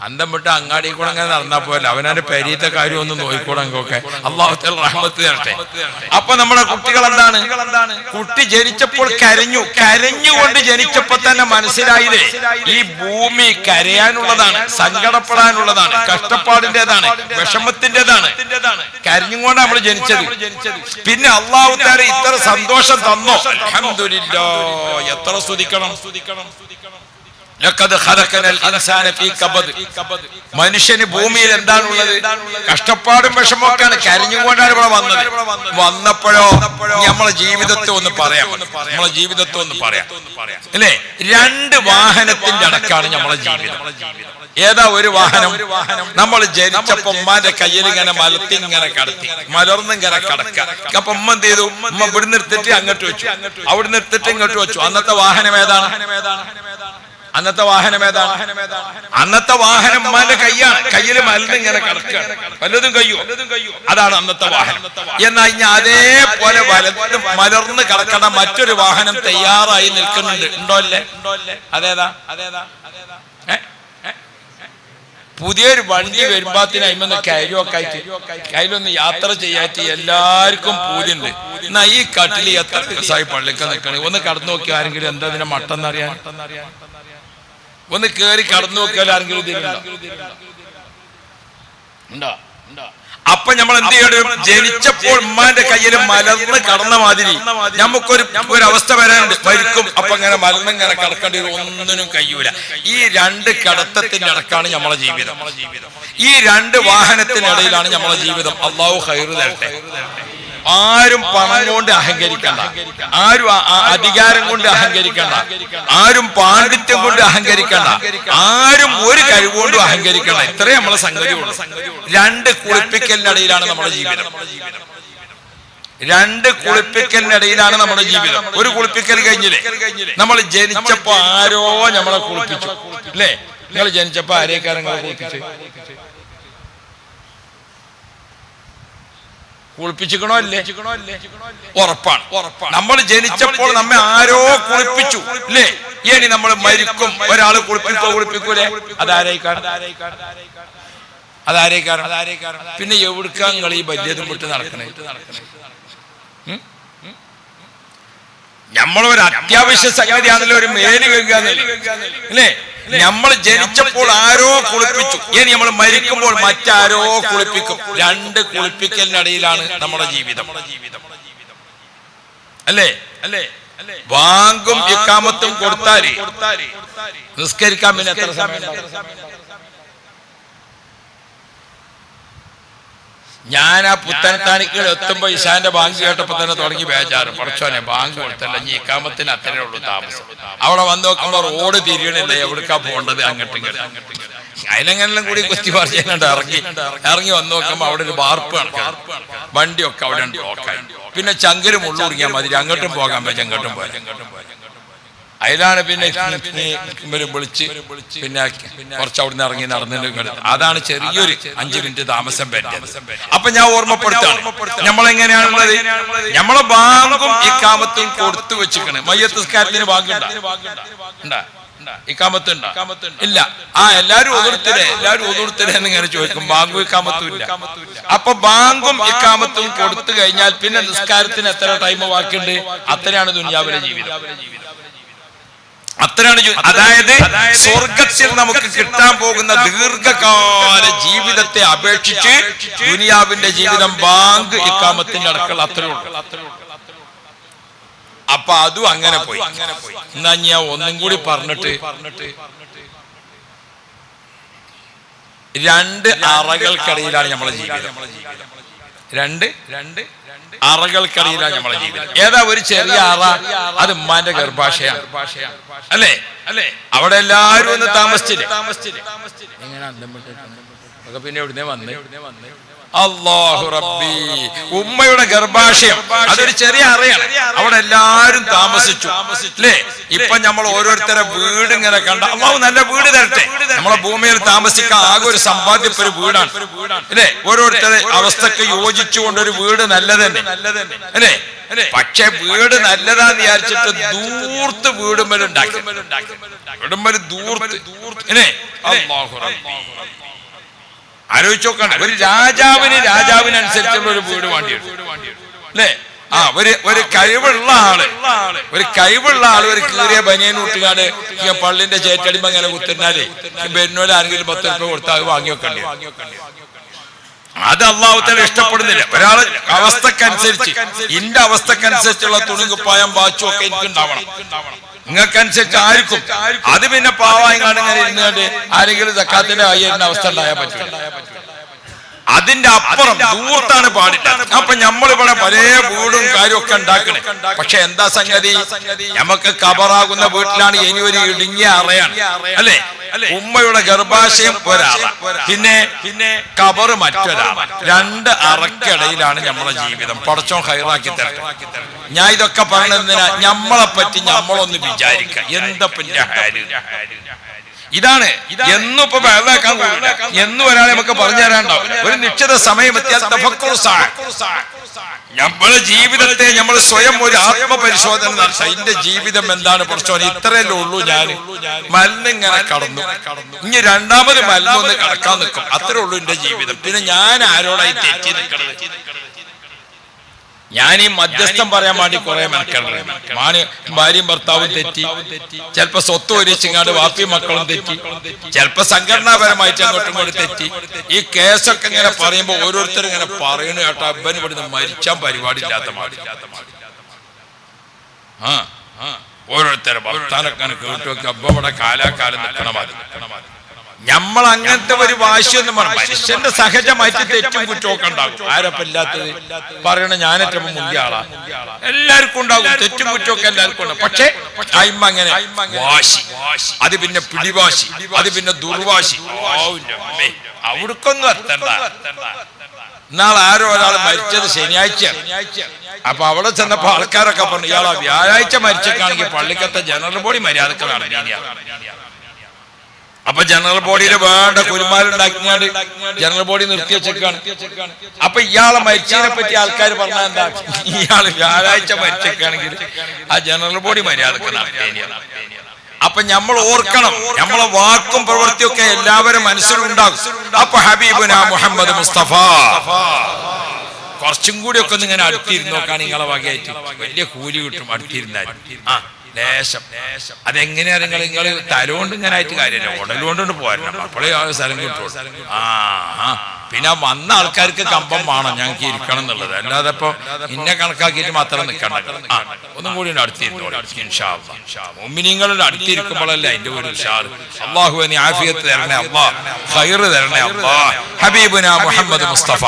അന്തം വിട്ട് അങ്ങാടി കൂടെ അങ്ങനെ നടന്നാ പോലെ അവനവന്റെ പെരീത്തെ കാര്യം ഒന്ന് നോക്കിക്കൂടെങ്കൊക്കെ അല്ലാഹു തആല റഹ്മത്ത് തരട്ടെ. അപ്പൊ നമ്മുടെ കുട്ടികൾ എന്താണ്, കുട്ടി ജനിച്ചപ്പോൾ കരഞ്ഞുകൊണ്ട് ജനിച്ചപ്പോൾ തന്നെ മനസ്സിലായില്ലേ ഈ ഭൂമി കരയാനുള്ളതാണ്, സങ്കടപ്പെടാനുള്ളതാണ്, കഷ്ടപ്പാടിൻ്റെതാണ്, വിഷമത്തിൻ്റെതാണ്. കരഞ്ഞുകൊണ്ട് നമ്മൾ ജനിച്ചത്. പിന്നെ അല്ലാഹു തആല ഇത്ര സന്തോഷം തന്നോ, അൽഹംദുലില്ലാഹ്. എത്ര സ്തുതിക്കണം. മനുഷ്യന് ഭൂമിയിൽ എന്താണുള്ളത്? കഷ്ടപ്പാടും വിഷമമൊക്കെയാണ്. കരഞ്ഞുകൊണ്ടാണ് ഇവിടെ വന്നപ്പോഴോ നമ്മളെ ജീവിതത്തെ ഒന്ന് പറയാം, അല്ലേ? 2 വാഹനത്തിന്റെ അടക്കാണ് നമ്മളെ ജീവിതം. ഏതാ ഒരു വാഹനം? നമ്മൾ ജനിച്ചപ്പോ ഉമ്മാന്റെ കയ്യിൽ ഇങ്ങനെ മലത്തിങ്ങനെ കടത്തി, മലർന്നിങ്ങനെ കടക്കുക. അപ്പൊ ഉമ്മ എന്ത് ചെയ്തു? ഉമ്മ ഇവിടെ നിർത്തിട്ട് അങ്ങോട്ട് വെച്ചു, അവിടെ നിർത്തിട്ട് ഇങ്ങോട്ട് വെച്ചു. അന്നത്തെ വാഹനം ഏതാണ്? അന്നത്തെ വാഹനം ഉമ്മാന്റെ കയ്യാണ്. കയ്യിൽ മലന്ന് ഇങ്ങനെ കിടക്കുകയാണ്, വല്ലതും കയ്യോ? അതാണ് അന്നത്തെ വാഹനം. എന്നാൽ ഇനി അതേപോലെ മലർന്ന് കിടക്കണ മറ്റൊരു വാഹനം തയ്യാറായി നിൽക്കുന്നുണ്ട്. ഉണ്ടോ അല്ലേ? അതേതാ? പുതിയൊരു വണ്ടി വരുമ്പോത്തിന് അയിമൊന്ന് കയറിയൊക്കെ ആയിട്ട് കയ്യിലൊന്ന് യാത്ര ചെയ്യാറ്റ് എല്ലാവർക്കും പൂതിയുണ്ട്. എന്നാ ഈ കട്ടിൽ എത്ര ദിവസമായി പള്ളിക്ക് നിൽക്കണേ? ഒന്ന് കടന്നു നോക്കി ആരെങ്കിലും എന്താ ഇതിനെ മട്ടെന്നറിയാൻ? ഒന്ന് കേറി കടന്നു നോക്കിയാൽ ആരെങ്കിലും ഉണ്ടോ? അപ്പൊ നമ്മൾ എന്ത് ചെയ്യണം? ജനിച്ചപ്പോൾ ഉമ്മാന്റെ കയ്യിൽ മലർന്ന് കടന്ന മാതിരി നമുക്കൊരു അവസ്ഥ വരാനുണ്ട്, മരിക്കും. അപ്പൊ ഇങ്ങനെ മലർന്നിങ്ങനെ കിടക്കേണ്ടി ഒന്നിനും കഴിയൂല. ഈ 2 കിടത്തത്തിന്റെ ഇടക്കാണ് നമ്മളെ ജീവിതം. ഈ 2 വാഹനത്തിനിടയിലാണ് നമ്മളെ ജീവിതം. അല്ലാഹു ഖൈർ തരട്ടെ. ആരും പണം കൊണ്ട് അഹങ്കരിക്കണ്ട, ആരും അധികാരം കൊണ്ട് അഹങ്കരിക്കണ്ട, ആരും പാണ്ഡിത്യം കൊണ്ട് അഹങ്കരിക്കണ്ട, ആരും ഒരു കഴിവുകൊണ്ടും അഹങ്കരിക്കണ്ട. ഇത്രയും നമ്മളെ സംഗതിയുള്ളൂ. 2 കുളിപ്പിക്കലിനിടയിലാണ് നമ്മുടെ ജീവിതം. 2 കുളിപ്പിക്കലിനിടയിലാണ് നമ്മുടെ ജീവിതം. ഒരു കുളിപ്പിക്കൽ കഴിഞ്ഞില്ലേ? നമ്മൾ ജനിച്ചപ്പോ ആരോ നമ്മളെ കുളിപ്പിച്ചു, അല്ലേ? നിങ്ങൾ ജനിച്ചപ്പോ ആരേക്കാരം നിങ്ങളെ കുളിപ്പിച്ചു? കുളിപ്പിച്ചിക്കണോ അല്ലേ? ഉറപ്പാണ്. നമ്മൾ ജനിച്ചപ്പോൾ നമ്മെ ആരോ കുളിപ്പിച്ചു, അല്ലേ? ഇനി നമ്മൾ മരിക്കും, ഒരാൾ കുളിപ്പിക്കൂലേ? അതാരേക്കാരം? പിന്നെ എവിടുക്കാ നിങ്ങൾ ഈ വലിയതും വിട്ട് നടക്കണേ? നമ്മളൊരു അത്യാവശ്യ സംഗതിയാണല്ലോ ഒരു മേല് കഴുകുക, അല്ലേ? നമ്മൾ ജനിച്ചപ്പോൾ ആരോ കുളിപ്പിച്ചു, ഇനി നമ്മൾ മരിക്കുമ്പോൾ മറ്റാരോ കുളിപ്പിക്കും. 2 കുളിപ്പിക്കലിനിടയിലാണ് നമ്മുടെ ജീവിതം, അല്ലേ? ബാങ്കും ഇഖാമത്തും കൊടുത്താല് നിസ്കരിക്കാൻ പിന്നെ എത്ര സമയം? ഞാൻ ആ പുത്തനത്താണികൾ എത്തുമ്പോ ഇശാന്റെ ബാങ്ക് കേട്ടപ്പോ തന്നെ തുടങ്ങി ബേജാറ്. പഠിച്ചോനെ, ബാങ്ക് കൊടുത്തല്ല, ഇനി ഇഖാമത്തിന് അത്രേ ഉള്ളൂ താമസം. അവിടെ വന്ന് നോക്കുമ്പോ റോഡ് തിരിയണില്ല, എവിടേക്കാ പോകേണ്ടത്? അങ്ങോട്ടും അതിലെങ്ങനെല്ലാം കൂടി കുത്തി പറിച്ചുകൊണ്ട് ഇറങ്ങി വന്ന് നോക്കുമ്പോ അവിടെ ഒരു വാർപ്പ് കണക്കാണ്, വണ്ടിയൊക്കെ അവിടെ ബ്ലോക്കായി. പിന്നെ ചങ്കര് മുള്ളുറിയാൻ മതി, അങ്ങോട്ടും പോകാൻ പറ്റും, അങ്ങോട്ടും പോരാ. അതിലാണ് പിന്നെ വിളിച്ച് പിന്നെ കുറച്ച് അവിടെ നിന്ന് ഇറങ്ങി നടന്നിട്ട് അതാണ് ചെറിയൊരു 5 മിനിറ്റ് താമസം പറ്റിയത്. അപ്പൊ ഞാൻ ഓർമ്മപ്പെടുത്താണ്, നമ്മളെങ്ങനെയാണുള്ളത്? നമ്മളെ ബാങ്കും ഇഖാമത്തും കൊടുത്തു വെച്ചിരിക്കണേ. മയ്യത്ത് നിസ്കാരത്തിന് ബാങ്കുണ്ടാ? ഇഖാമത്തുണ്ടാ? ഇല്ല. എല്ലാരും ഒതുർത്തില്ലേ എന്നിങ്ങനെ ചോദിക്കും. ബാങ്കും ഇഖാമത്തും ഇല്ല. അപ്പൊ ബാങ്കും ഇഖാമത്തും കൊടുത്തു കഴിഞ്ഞാൽ പിന്നെ നിസ്കാരത്തിന് എത്ര ടൈം ബാക്കിയുണ്ട്? അത്രയാണ് ദുനിയാവിലെ ജീവിതം. അത്രയാണ്. അതായത് സ്വർഗത്തിൽ നമുക്ക് കിട്ടാൻ പോകുന്ന ദീർഘകാല ജീവിതത്തെ അപേക്ഷിച്ച് ദുനിയാവിന്റെ ജീവിതം ബാങ്ക് ഇഖാമത്തിന്റെ അടക്കം അത്രേ ഉള്ളൂ. അപ്പൊ അതും അങ്ങനെ പോയി. എന്നാ ഞാൻ ഒന്നും കൂടി പറഞ്ഞിട്ട് 2 അറകൾക്കിടയിലാണ് നമ്മളെ ജീവിതം. 2 അറകൾക്കിടയിലാണ് നമ്മളെ ജീവിതം. ഏതാ ഒരു ചെറിയ അറ? അത് ഉമ്മാന്റെ ഗർഭാശയാണ്, അല്ലേ? അവിടെ എല്ലാരും ഒന്ന് താമസിച്ചില്ലേ? പിന്നെ എവിടുന്നേ വന്നേ? അല്ലാഹു റബ്ബി, ഉമ്മയുടെ ഗർഭാശയം അതൊരു ചെറിയ അറയാണ്. അവിടെ എല്ലാരും താമസിച്ചു, അല്ലേ? ഇപ്പൊ നമ്മൾ ഓരോരുത്തരെ വീട് ഇങ്ങനെ കണ്ട, അല്ലാഹു നല്ല വീട് തരട്ടെ. നമ്മളെ ഭൂമിയിൽ താമസിക്കാൻ ആകെ ഒരു സമ്പാദ്യം ഒരു വീടാണ്, അല്ലേ? ഓരോരുത്തരെ അവസ്ഥക്ക് യോജിച്ചുകൊണ്ടൊരു വീട് നല്ലതന്നെ, അല്ലേ? പക്ഷെ വീട് നല്ലതാന്ന് വിചാരിച്ചിട്ട് ദൂർത്ത് വീടുമ്പലുണ്ടാക്കി വീടുമ്പല് ദൂർത്ത് ആലോചിച്ച് നോക്കണ്ട. ഒരു രാജാവിനനുസരിച്ചുള്ള ഒരു വീട് വേണ്ടിയിട്ട് അല്ലേ? ഒരു കഴിവുള്ള ആള് ഒരു കീറിയ ബനിയനൂട്ടുകാട് പള്ളിന്റെ ചേറ്റടിമ അങ്ങനെ കുത്തിരുന്നാലേ ബെന്നോല് ആരെങ്കിലും 10 രൂപ കൊടുത്താൽ വാങ്ങി വെക്കണ്ടേ? അത് അള്ളാഹു തആല ഇഷ്ടപ്പെടുന്നില്ല. ഒരാള് അവസ്ഥക്കനുസരിച്ച് ഇന്റെ അവസ്ഥക്കനുസരിച്ചുള്ള തുണി കുപ്പായം വാച്ചും ഒക്കെ എനിക്ക് ഉണ്ടാവണം. നിങ്ങൾക്കനുസരിച്ച് ആർക്കും അത് പിന്നെ പാവായിങ്ങാണ്ട് ഇങ്ങനെ ഇരുന്നുകൊണ്ട് ആരെങ്കിലും സക്കാത്തിന്റെ കയ്യേരുന്ന അവസ്ഥ ഉണ്ടായാൽ പറ്റില്ല. അതിന്റെ അപ്പുറം ദൂർത്താണ് പാടില്ല. അപ്പൊ നമ്മളിവിടെ പല വീടും കാര്യമൊക്കെ ഉണ്ടാക്കണേ. പക്ഷെ എന്താ സംഗതി? നമുക്ക് കബറാകുന്ന വീട്ടിലാണ് ഇനി ഒരു ഇടുങ്ങിയ അറയാണ് അല്ലേ? ഉമ്മയുടെ ഗർഭാശയം ഒരാള, പിന്നെ കബറ് മറ്റൊരാള. 2 അറക്കിടയിലാണ് നമ്മളെ ജീവിതം. പടച്ചോൻ ഹൈറാക്കി തരട്ടെ. ഞാൻ ഇതൊക്കെ പറഞ്ഞതിനാ നമ്മളെ പറ്റി നമ്മളൊന്ന് വിചാരിക്ക. എന്തപ്പന്റെ ഹാല് ഇതാണ്. എന്നും ഇപ്പൊ വേദാക്കാൻ എന്നും ഒരാളെ നമുക്ക് പറഞ്ഞു തരാണ്ടാവും. ഒരു നിശ്ചിത സമയം എത്തിയാൽ നമ്മളെ ജീവിതത്തെ നമ്മൾ സ്വയം ഒരു ആത്മപരിശോധന നടത്താം. എന്റെ ജീവിതം എന്താണ് പഠിച്ചോനെ? ഇത്രയല്ലേ ഉള്ളൂ. ഞാൻ മലിനിങ്ങനെ കടന്നു, ഇനി 2ാമത് മലിനൊന്ന് കടക്കാൻ നിൽക്കും. അത്രേ ഉള്ളൂ എന്റെ ജീവിതം. പിന്നെ ഞാൻ ആരോടായി തെറ്റി നിൽക്കണത്? ഞാൻ ഈ മധ്യസ്ഥം പറയാൻ വേണ്ടി കുറെ മെനക്കെടുന്നു. ഭാര്യയും ഭർത്താവും തെറ്റി, ചിലപ്പോ സ്വത്ത് ഒരിച്ചിങ്ങാണ്ട് വാപ്പിയും മക്കളും തെറ്റി, ചിലപ്പോ സംഘടനാപരമായിട്ട് അങ്ങോട്ടും ഇങ്ങോട്ടും തെറ്റി. ഈ കേസൊക്കെ ഇങ്ങനെ പറയുമ്പോ ഓരോരുത്തരും ഇങ്ങനെ പറയുന്നു കേട്ടോ, അബ്ബന് ഇവിടുന്ന് മരിച്ചാൻ പരിപാടിയില്ലാത്ത മാടി. ഓരോരുത്തരും ഭർത്താനൊക്കെ കേട്ടു നോക്കി അബ്ബ ഇവിടെ കാലാകാലം നിൽക്കണ മാതിരി. നമ്മൾ അങ്ങനത്തെ ഒരു വാശിയൊന്നും പറഞ്ഞു. മനുഷ്യന്റെ സഹജമായിട്ട് തെറ്റും കുറ്റമൊക്കെ ഉണ്ടാകും. ആരപ്പില്ലാത്തത് പറയണ ഞാനേറ്റവും മുന്തിയ ആളാ. എല്ലാവർക്കും ഉണ്ടാകും തെറ്റും കുറ്റമൊക്കെ, എല്ലാവർക്കും ഉണ്ടാകും. പക്ഷെ അങ്ങനെ വാശി, അത് പിന്നെ പിടിവാശി, അത് പിന്നെ ദുർവാശി. അവിടക്കൊന്നും എത്തണ്ട. ഇന്നാൾ ആരോ ഒരാൾ മരിച്ചത് ശനിയാഴ്ച. അപ്പൊ അവിടെ ചെന്നപ്പോ ആൾക്കാരൊക്കെ പറഞ്ഞു ഇയാളാ വ്യാഴാഴ്ച മരിച്ചേക്കാണെങ്കിൽ പള്ളിക്കത്തെ ജനറൽ ബോഡി മര്യാദക്ക് നടന്നില്ല. അപ്പൊ ജനറൽ ബോഡിയിൽ വേണ്ട കുരുമാരുണ്ടാക്കിയാണ്ട് ജനറൽ ബോഡി നിർത്തി വെച്ചേക്കാണ്. അപ്പൊ ഇയാളെ മരിച്ചതിനെ പറ്റി ആൾക്കാർ പറഞ്ഞാൽ എന്താ? ഇയാള് വ്യാഴാഴ്ച മരിച്ചേക്കാണെങ്കിൽ ആ ജനറൽ ബോഡി മര്യാദക്ക് നടത്തിയാണ്. അപ്പൊ നമ്മൾ ഓർക്കണം, നമ്മളെ വാക്കും പ്രവൃത്തിയൊക്കെ എല്ലാവരും മനസ്സിലുണ്ടാകും. അപ്പൊ ഹബീബുനാ മുഹമ്മദ് മുസ്തഫ കുറച്ചും കൂടി ഒക്കെ ഒന്ന് ഇങ്ങനെ അടുത്തിരുന്ന് നോക്കാൻ നിങ്ങളെ വകയായിട്ട് വലിയ കൂലി കിട്ടും. അടുത്തിരുന്നാൽ ലേശം അതെങ്ങനെയാ? നിങ്ങൾ തലകൊണ്ട് ഇങ്ങനെ ആയിട്ട് കാര്യമില്ല, ഉടലുകൊണ്ടുകൊണ്ട് പോരണം. അപ്പോഴേ ആ സ്ഥലം കിട്ടുള്ളൂ. പിന്നെ വന്ന ആൾക്കാർക്ക് കമ്പം വേണം ഞങ്ങൾക്ക് ഇരിക്കണം എന്നുള്ളത്. അല്ലാതെ ഇപ്പൊ ഇന്നെ കണക്കാക്കിയിട്ട് മാത്രം നിൽക്കണം. ഒന്നും കൂടി അടുത്തിരുന്നോളൂ. മുഅ്മിനീങ്ങളുടെ അടുത്തിരിക്കുമ്പോഴല്ലേ അതിന്റെ ഒരു ഉഷാർ. അല്ലാഹു നീ ആഫിയത്ത് തരണേ അല്ലാഹ്, ഖൈറ് തരണേ അല്ലാഹ്. ഹബീബുനാ മുഹമ്മദ് മുസ്തഫ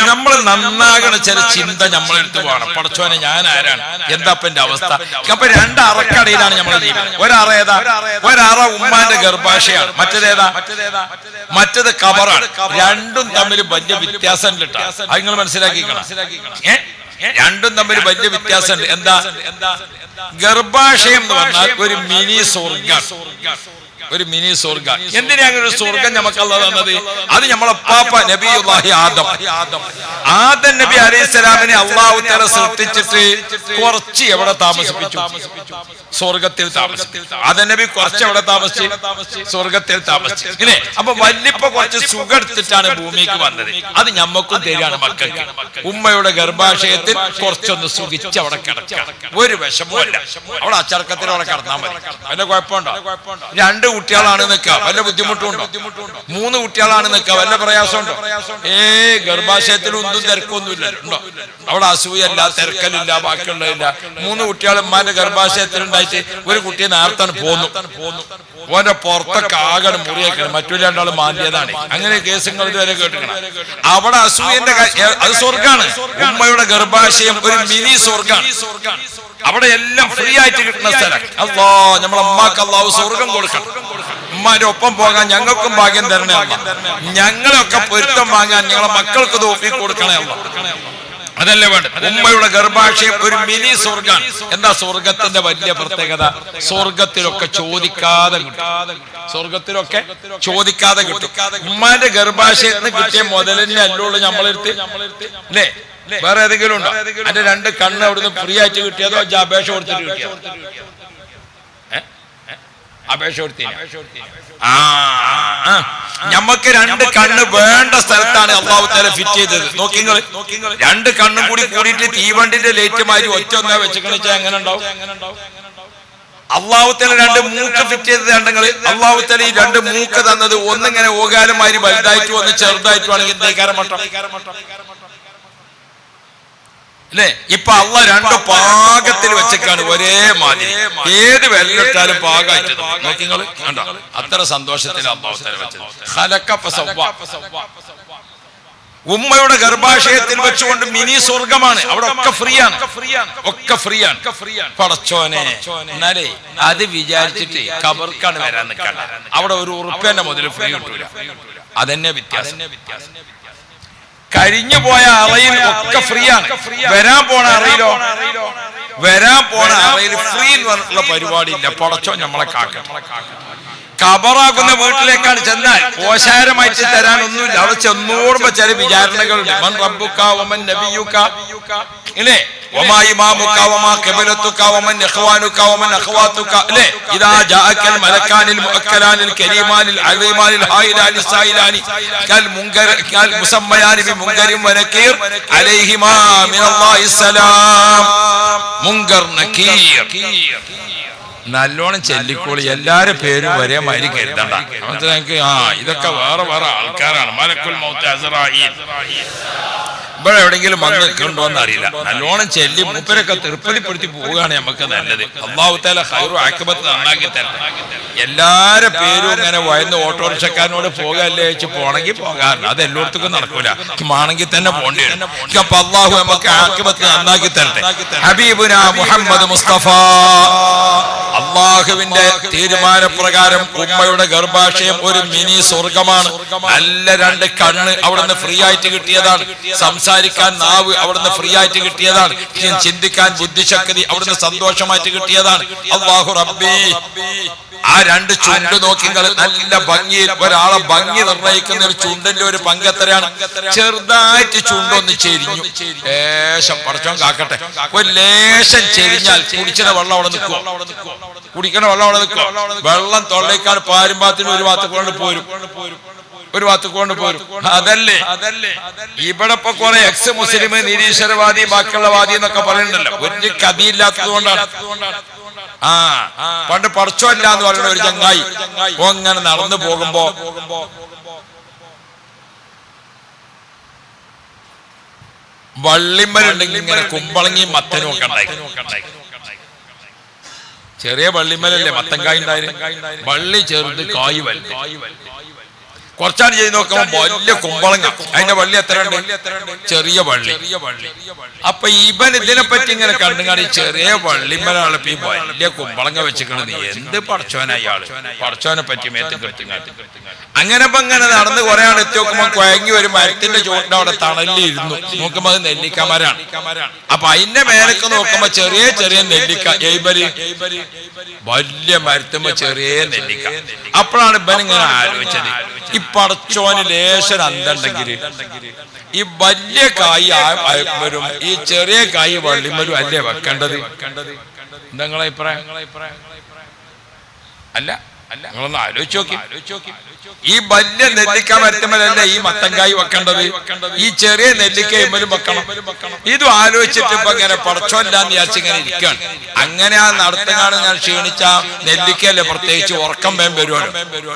നമ്മൾ നന്നാകണ ചില ചിന്ത നമ്മളെടുത്ത് വേണം. പടച്ചോനെ ഞാൻ ആരാണ്? എന്താപ്പന്റെ അവസ്ഥ? അപ്പൊ 2 അറക്കടയിലാണ് നമ്മളെ ജീവിതം. ഒരറ ഏതാ? ഒരറ ഉമ്മാന്റെ ഗർഭാശയാണ്. മറ്റേത് കബറാണ്. രണ്ടും തമ്മിൽ വലിയ വ്യത്യാസം ഉണ്ട്. അത് നിങ്ങൾ മനസ്സിലാക്കിക്കണം. രണ്ടും തമ്മിൽ വലിയ വ്യത്യാസമുണ്ട്. എന്താ? ഗർഭാശയം എന്ന് പറഞ്ഞാൽ ഒരു മിനി സ്വർഗ്ഗം, ഒരു മിനി സ്വർഗ്ഗം. എന്തിനാ അങ്ങനെ ഒരു സ്വർഗ്ഗം നമുക്ക് അല്ലാഹു തന്നത്? അത് നമ്മളെ പാപ്പ നബിയുല്ലാഹി ആദം നബി അലൈഹിസ്സലാമിനെ അല്ലാഹു തആല സൃഷ്ടിച്ചിട്ട് കുറച്ച് എവിടെ താമസിപ്പിച്ചു? സ്വർഗ്ഗത്തിൽ താമസിച്ചു. ആദം നബി കുറച്ച് എവിടെ താമസിച്ചു? സ്വർഗ്ഗത്തിൽ താമസിച്ചു. ഇങ്ങനെ അപ്പൊ വല്ലിപ്പ കുറച്ച് സുഖം എടുത്തിട്ടാണ് ഭൂമിക്ക് വന്നത്. അത് ഞമ്മക്കും തരികയാണ് മക്കൾക്ക്. ഉമ്മയുടെ ഗർഭാശയത്തിൽ കുറച്ചൊന്ന് സുഖിച്ച് അവിടെ കിടക്കുക, ഒരു വിഷമമില്ല. അവിടെ അച്ചടക്കത്തിൽ അവിടെ കിടന്നാൽ മതി. വല്ല കുഴപ്പമുണ്ടോ? 2 കുട്ടികളാണ് നിൽക്കുക, വല്ല ബുദ്ധിമുട്ടുണ്ടോ? 3 കുട്ടികളാണ് നിൽക്കുക, വല്ല പ്രയാസമുണ്ടോ? ഗർഭാശയത്തിൽ ഒന്നും തിരക്കൊന്നുമില്ല. ഉണ്ടോ? അവിടെ അസൂയല്ല, തിരക്കലില്ല, ബാക്കിയുള്ളതില്ല. 3 കുട്ടികൾ ഉമ്മാന്റെ ഗർഭാശയത്തിൽ ഉണ്ടായിട്ട് ഒരു കുട്ടിയെ നേരത്താണ് പോന്നു. ഓന്റെ പുറത്തൊക്കെ ആകണം മുറിയേക്കണം, മറ്റു 2 ആൾ മാന്തിയതാണ്. അങ്ങനെ കേസുകൾ ഇതുവരെ കേട്ടിക്കണം. അവിടെ അസൂയന്റെ അത് സ്വർഗ്ഗാണ്. ഉമ്മയുടെ ഗർഭാശയം ഒരു മിനി സ്വർഗ്ഗാണ്. അവിടെ എല്ലാം ഫ്രീ ആയിട്ട് കിട്ടുന്ന സ്ഥലം. അല്ലാഹ് നമ്മളെ ഉമ്മാക്ക് അല്ലാഹു സ്വർഗ്ഗം കൊടുക്കണം. ഉമ്മാന്റെ ഒപ്പം പോകാൻ ഞങ്ങൾക്കും ഭാഗ്യം തരണേ അല്ലാഹ്. ഞങ്ങളൊക്കെ പൊരുത്തം വാങ്ങാൻ ഞങ്ങളെ മക്കൾക്ക് തൗഫീഖ് കൊടുക്കണേ അല്ലാഹ്. അതല്ലേ വേണ്ട. ഉമ്മയുടെ ഗർഭാശയം ഒരു മിനി സ്വർഗ്ഗാണ്. എന്താ സ്വർഗത്തിന്റെ വലിയ പ്രത്യേകത? സ്വർഗത്തിലൊക്കെ ചോദിക്കാതെ കിട്ടും. സ്വർഗത്തിലൊക്കെ ചോദിക്കാതെ കിട്ടും. ഉമ്മാന്റെ ഗർഭാശയത്തിന് കിട്ടിയ മുതലിനെ അല്ലോളൂ നമ്മളെടുത്ത് അല്ലേ? വേറെ ഏതെങ്കിലും ഉണ്ടോ? അതിന്റെ രണ്ട് കണ്ണ് അവിടുന്ന് ഫ്രീ ആയിട്ട് കിട്ടിയതോ അപേക്ഷ കൊടുത്തിട്ട് കിട്ടിയതോ? അപേക്ഷ കൊടുത്തി. ഞമ്മക്ക് രണ്ട് കണ്ണ് വേണ്ട സ്ഥലത്താണ് അല്ലാഹു തആല ഫിറ്റ് ചെയ്തത്. നോക്കിങ്ങൾ, രണ്ട് കണ്ണും കൂടി കൂടിയിട്ട് തീവണ്ടിന്റെ ലൈറ്റ് മാതിരി ഒറ്റ ഒന്നാ വെച്ചിക്കണിച്ചാ എങ്ങനെ ഉണ്ടാവും? അല്ലാഹു തആല രണ്ട് മൂക്ക് ഫിറ്റ് ചെയ്തത് കണ്ടെങ്കിൽ അല്ലാഹു തആല ഈ രണ്ട് മൂക്ക് തന്നത് ഒന്നിങ്ങനെ ഓകാലമാതിരി വലുതായിട്ടും ഒന്ന് ചെറുതായിട്ടും ആണെങ്കിൽ എന്തേക്കാരം മട്ടം അല്ലേ? ഇപ്പൊ അള്ള രണ്ട് പാകത്തിൽ വെച്ചേക്കാണ് ഒരേ മാതിരി, ഏത് വെല്ലിട്ടാലും പാകമായിട്ട്. നോക്കിങ്ങൾ കണ്ടോ? അത്ര സന്തോഷത്തിൽ അല്ലാഹു തആല വെച്ചത്. ഉമ്മയുടെ ഗർഭാശയത്തിൽ വെച്ചുകൊണ്ട് മിനി സ്വർഗമാണ്. അവിടെ ഒക്കെ ഫ്രീ ആണ്, ഒക്കെ ഫ്രീ ആണ്. പടച്ചോനെ, എന്നാലേ അത് വിചാരിച്ചിട്ട് ഖബർക്കാണ് വരാൻ നിൽക്കണ്ട. അവിടെ ഒരു ഉറുപ്പ്യന്റെ മുതൽ ഫ്രീ കിട്ടൂല. അതന്നെ വ്യത്യാസം. കഴിഞ്ഞു പോയ അറയിൽ ഒക്കെ ഫ്രീ ആണ്. വരാൻ പോണ അറയിലോ? വരാൻ പോണ അറയിൽ ഫ്രീ എന്ന് പറഞ്ഞിട്ടുള്ള പരിപാടി ഇല്ല. പടച്ചോൻ നമ്മളെ കാക്കട്ടെ. ഖബറാകുന്ന വീട്ടിലേക്കാണ് ചെന്നാൽ ഓശാരമായിട്ട് തരാനൊന്നുമില്ല. അവിടെ ചെന്നോടുമ്പോ ചില വിചാരണകളുണ്ട്. മൻ റബ്ബുക വമൻ നബിയുക ഇല്ലേ, വമാ ഇമാമുക വമാ ഖിബ്ലതുക വമൻ ഇഖ്വാനുക വമൻ അഖ്വാതുക ഇല്ലേ, ഇദാ ജാഅകൽ മലക്കാനിൽ മുഅക്കലാനിൽ കരീമാനിൽ അസീമാനിൽ ഹായിലാനി സായിലാനി കൽ മുൻകർ കൽ മുസമ്മയാനി ബി മുൻകരിൻ വനകീർ അലൈഹിമാ മിനല്ലാഹി സലാം. മുൻകർ നകീർ നല്ലോണം ചെല്ലിക്കോളി. എല്ലാരും പേരും ഒരേ മാതിരി കരുതണ്ട. നമുക്ക് ഇതൊക്കെ വേറെ വേറെ ആൾക്കാരാണ്. മലക്കുൽ മൗത്ത് അസ്റായീൽ ഇവിടെ എവിടെയെങ്കിലും വന്ന് നിൽക്കണ്ടോന്ന് അറിയില്ല. നല്ലോണം ചെല്ലി മൂപ്പരൊക്കെ തൃപ്തിപ്പെടുത്തി പോവുകയാണ് നമുക്ക് നല്ലത്. അല്ലാഹു തആല ഖൈറു ആഖിബത്ത് നന്നാക്കി തരട്ടെ. എല്ലാരും പേരും ഇങ്ങനെ വയന്ന് ഓട്ടോറിക്ഷക്കാരനോട് പോകല്ലേ വെച്ച് പോണെങ്കിൽ പോകാറുണ്ട്. അത് എല്ലായിടത്തും നടക്കൂല. ആണെങ്കിൽ തന്നെ പോകേണ്ടി വരും. അപ്പൊ അല്ലാഹു നമുക്ക് ആഖിബത്ത് നന്നാക്കി തരട്ടെ. ഹബീബുനാ മുഹമ്മദ് മുസ്തഫ അള്ളാഹുവിന്റെ തീരുമാനപ്രകാരം ഉമ്മയുടെ ഗർഭാശയം ഒരു മിനി സ്വർഗമാണ്. നല്ല രണ്ട് കണ്ണ് അവിടുന്ന് ഫ്രീ ആയിട്ട് കിട്ടിയതാണ്. സംസാരിക്കാൻ നാവ് അവിടുന്ന് ഫ്രീ ആയിട്ട് കിട്ടിയതാണ്. ചിന്തിക്കാൻ ബുദ്ധിശക്തി അവിടുന്ന് സന്തോഷമായിട്ട് കിട്ടിയതാണ്. അല്ലാഹു റബ്ബി, ആ രണ്ട് ചുണ്ട് നോക്കിങ്ങൾ നല്ല ഭംഗിയിൽ ഒരാളെ ഭംഗി നിർണ്ണയിക്കുന്ന ഒരു ചുണ്ടിന്റെ ഒരു പങ്കെത്രയാണ്. ചെറുതായിട്ട് ചുണ്ടൊന്ന് ചെരിഞ്ഞു, ലേശം പടച്ചോൻ കാക്കട്ടെ. ഒരു ലേശം ചെരിഞ്ഞാൽ കുടിച്ചിന വെള്ളം അവിടെ നിൽക്കും. കുടിക്കണ വെള്ളം അവിടെ നിൽക്കും. വെള്ളം തൊള്ളേക്കാണ് പാരുമ്പാത്തിന് ഒരു ഭാഗത്ത് കൊണ്ട് പോരും, ഒരു ഭാഗത്ത് കൊണ്ട് പോരും. അതല്ലേ ഇവിടെ ഇപ്പൊ കുറെ എക്സ് മുസ്ലിം, നിരീശ്വരവാദി, ബാക്കിയുള്ള വാദി എന്നൊക്കെ പറയുന്നുണ്ടല്ലോ. ഒരു കഥയില്ലാത്തത് കൊണ്ടാണ്. പണ്ട് പടച്ചോല്ല എന്ന് പറയുന്ന ഒരു ചങ്ങായി അങ്ങനെ നടന്നു പോകുമ്പോ വള്ളിമ്മലുണ്ടെങ്കിൽ ഇങ്ങനെ കുമ്പളങ്ങിയും മത്തനും ഒക്കെ ഉണ്ടായി. ചെറിയ വള്ളിമ്മലല്ലേ മത്തൻകായ് ഉണ്ടായിരുന്നു. വള്ളി ചെറുത് കായ് വല്ല. കുറച്ചാണ് ചെയ്ത് നോക്കുമ്പോ വലിയ കുമ്പളങ്ങ. അതിന്റെ വള്ളി എത്ര ഉണ്ട്? ചെറിയ വള്ളി. അപ്പൊ ഇവൻ ഇതിനെപ്പറ്റി ഇങ്ങനെ കണ്ടുകാണി ചെറിയ വള്ളിമ്മലാണ് ഇപ്പൊ ഈ വലിയ കുമ്പളങ്ങ വെച്ചിക്കണത്. എന്ത് പടച്ചോനാ ഇയാള്, പടച്ചോനെ പറ്റി മേത്ത് കെട്ടുങ്ങാത്തി. അങ്ങനെ ഇപ്പൊ ഇങ്ങനെ നടന്ന് കുറെ ആൾ എത്തി നോക്കുമ്പോ കുഴങ്ങി ഒരു മരത്തിന്റെ ചോട്ടിന്റെ അവിടെ തണലിരുന്നു. നോക്കുമ്പോ അത് നെല്ലിക്കമരാണ്. അപ്പൊ അതിന്റെ മേലൊക്കെ നോക്കുമ്പോ ചെറിയ ചെറിയ നെല്ലിക്ക. വലിയ മരത്തുമ്പോ ചെറിയ നെല്ലിക്ക. അപ്പോഴാണ് ഇവൻ ഇങ്ങനെ ആലോചിച്ചത്, ഈ പടച്ചോന് ലേശം അന്തണ്ടെങ്കിൽ ഈ വലിയ കായ് വരും, ഈ ചെറിയ കായ് വള്ളിമരും അല്ലേ വെക്കേണ്ടത്? എന്താ നിങ്ങളെ അഭിപ്രായം? അല്ല നിങ്ങളൊന്ന് ആലോചിച്ച് നോക്കി. ഈ വലിയ നെല്ലിക്ക മരത്തുമലല്ലേ ഈ മത്തൻകായ് വെക്കേണ്ടത്? ഈ ചെറിയ നെല്ലിക്ക എമ്മലും വെക്കണം. ഇതും ആലോചിച്ചിട്ട് ഇപ്പൊ ഇങ്ങനെ പടച്ചോല്ലാന്ന് വിചാരിച്ച് ഇങ്ങനെ ഇരിക്കുകയാണ്. അങ്ങനെ ആ നടത്തുകാണ് ഞാൻ ക്ഷീണിച്ച നെല്ലിക്കല്ലേ പ്രത്യേകിച്ച് ഉറക്കം വേം വരുവാണ്.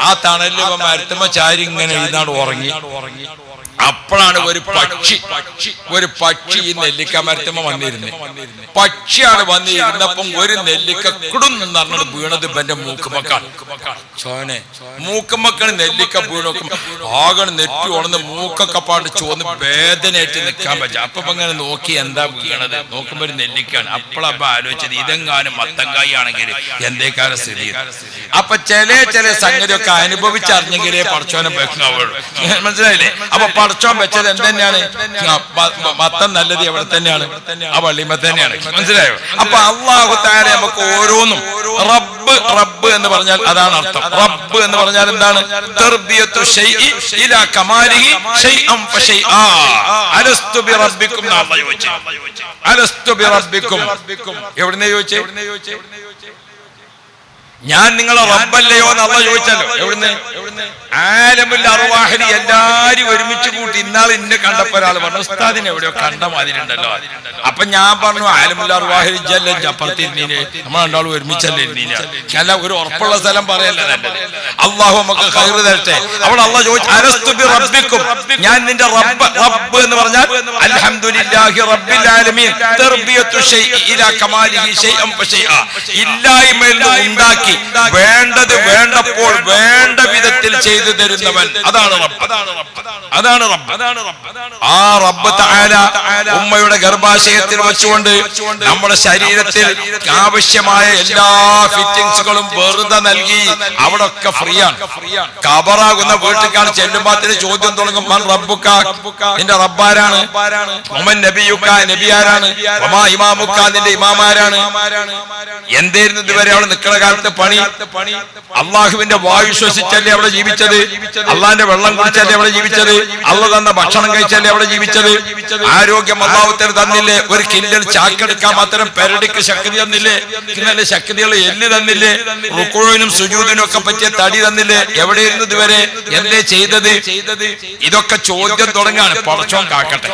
ആ തണലിൽ മരത്തുമ്പോ ചാരി ഇങ്ങനെ ഇരുന്നാണ് ഉറങ്ങി. അപ്പോഴാണ് ഒരു പക്ഷി ഈ നെല്ലിക്ക മരത്തുമ്പോ വന്നിരുന്നത്. പക്ഷിയാണ് വന്നിരുന്നപ്പം ഒരു നെല്ലിക്ക കുടുന്ന് പറഞ്ഞത് വീണത് ഇവന്റെ മൂക്കുമക്കാണ്. ചോനെ മൂക്കുമക്കാണ് നെല്ലിക്ക വീണോക്കും ആകണം നെറ്റി ഉണന്ന് മൂക്കൊക്കെ പാട്ട് ചോന്ന് വേദനയായിട്ട് നിൽക്കാൻ പറ്റും. അപ്പൊ ഇങ്ങനെ നോക്കി എന്താ വീണത് നോക്കുമ്പോ ഒരു നെല്ലിക്കാണ്. അപ്പോഴപ്പ ആലോചിച്ചത് ഇതെങ്ങാനും മത്തങ്കായി ആണെങ്കിൽ എന്തേക്കാല സ്ഥിതി. അപ്പൊ ചില സംഗതിയൊക്കെ അനുഭവിച്ചറിഞ്ഞെങ്കിലേ പടച്ചോനെ വെക്കാവുള്ളൂ. മനസ്സിലായില്ലേ? അപ്പൊ പടച്ചോൻ വെച്ചത് എന്തെന്നെയാണ്? മത്തം നല്ലത് എവിടെ തന്നെയാണ്? ആ പള്ളിമ തന്നെയാണ്. മനസ്സിലായോ? അപ്പൊ അല്ലാഹു തആല നമുക്ക് ഓരോന്നും റബ്ബ് റബ്ബ് എന്ന് പറഞ്ഞാൽ അതാണ് അർത്ഥം. റബ്ബ് എന്ന് പറഞ്ഞാൽ എന്താണ്? തർബിയത്തു ശൈഇ ഇലാ കമാലിഹി ശൈഅൻ ഫശൈആ. അലസ്തു ബിറബ്ബിക്കും എന്ന് അല്ലാഹു ചോദിച്ചു. അലസ്തു ബിറബ്ബിക്കും എവിടുന്ന് ചോദിച്ചേ? ഞാൻ നിങ്ങളെ റബ്ബല്ലയോ എന്ന് അല്ലാഹു ചോദിച്ചല്ലോ. എവിടുന്ന്? ആലമുൽ അർവാഹിൽ എല്ലാരും ഒരുമിച്ച് കൂട്ടി. ഇന്നാൾ ഇന്നെ കണ്ടപ്പോ ഒരാൾ പറഞ്ഞു, ഉസ്താദിനെ എവിടെയോ കണ്ട മാതിരിണ്ടല്ലോ. അപ്പൊ ഞാൻ പറഞ്ഞു, ആലമുൽ അർവാഹിൽ ജല്ല അപ്പുറത്തിരുന്നീന്, നമ്മൾ രണ്ടാളും ഒരുമിച്ചല്ലേ ഇരുന്നീന. അല്ല, ഒരു ഉറപ്പുള്ള സ്ഥലം പറയല്ല നല്ലത്. അള്ളാഹു നമുക്ക് ഖൈറ് തരട്ടെ. അവിടെ അള്ളാഹു ചോദിച്ചു, അലസ്തു ബി റബ്ബിക്കും, ഞാൻ നിന്റെ റബ്ബ്. റബ്ബ് എന്ന് പറഞ്ഞാൽ അൽഹംദുലില്ലാഹി റബ്ബിൽ ആലമീൻ തർബിയത്തു ശൈഇ ഇലാ കമാലിഹി ശൈഅൻ ഫശൈഅ. ഇല്ലായ്മയിൽ ഉണ്ടാക്കി വേണ്ടത് വേണ്ടപ്പോൾ വേണ്ട വിധത്തിൽ ചെയ്തു തരുന്നവൻ, അതാണ് റബ്ബ്. അതാണ് റബ്ബ്. ആ റബ്ബ് തആല ഉമ്മയുടെ ഗർഭാശയത്തിൽ വെച്ചുകൊണ്ട് നമ്മുടെ ശരീരത്തിൽ ആവശ്യമായ എല്ലാ ഫിറ്റിംഗ്സുകളും വെറുതെ നൽകി. അവിടെ ഒക്കെ ഫ്രീ ആണ്. ഖബറാകുന്ന വീട്ടിലേക്കാണ് ചെല്ലുമ്പോൾ ചോദ്യം തുടങ്ങും, മൻ റബ്ബുക, നിന്റെ റബ്ബാരാണ്? ഉമ്മൻ നബിയുക, നബിയാരാണ്? വമാ ഇമാമുക, നിന്റെ ഇമാമാരാണ്? എന്തായിരുന്നു ഇതുവരെ അവിടെ നിൽക്കുന്ന കാലത്ത് പണി? അള്ളാഹുവിന്റെ വായു ശ്വസിച്ചല്ലേ അവിടെ ജീവിച്ചത്? അള്ളാന്റെ വെള്ളം കുടിച്ചല്ലേ അവിടെ ജീവിച്ചത്? അള്ള തന്ന ഭക്ഷണം കഴിച്ചല്ലേ അവിടെ ജീവിച്ചത്? ആരോഗ്യം അള്ളാഹുത്തിന് തന്നില്ലേ? ഒരു കില്ലൽ ചാക്കെടുക്കാൻ മാത്രം പെരടിക്ക് ശക്തി തന്നില്ലേ? ഇന്നലെ ശക്തികൾ എല്ല് തന്നില്ലേ? റുക്കൂഴിനും സുജൂദിനും ഒക്കെ പറ്റിയ തടി തന്നില്ലേ? എവിടെയിരുന്നു ഇതുവരെ? എന്തേ ചെയ്തത്? ഇതൊക്കെ ചോദ്യം തുടങ്ങാണ്. പടച്ചോൻ കാക്കട്ടെ.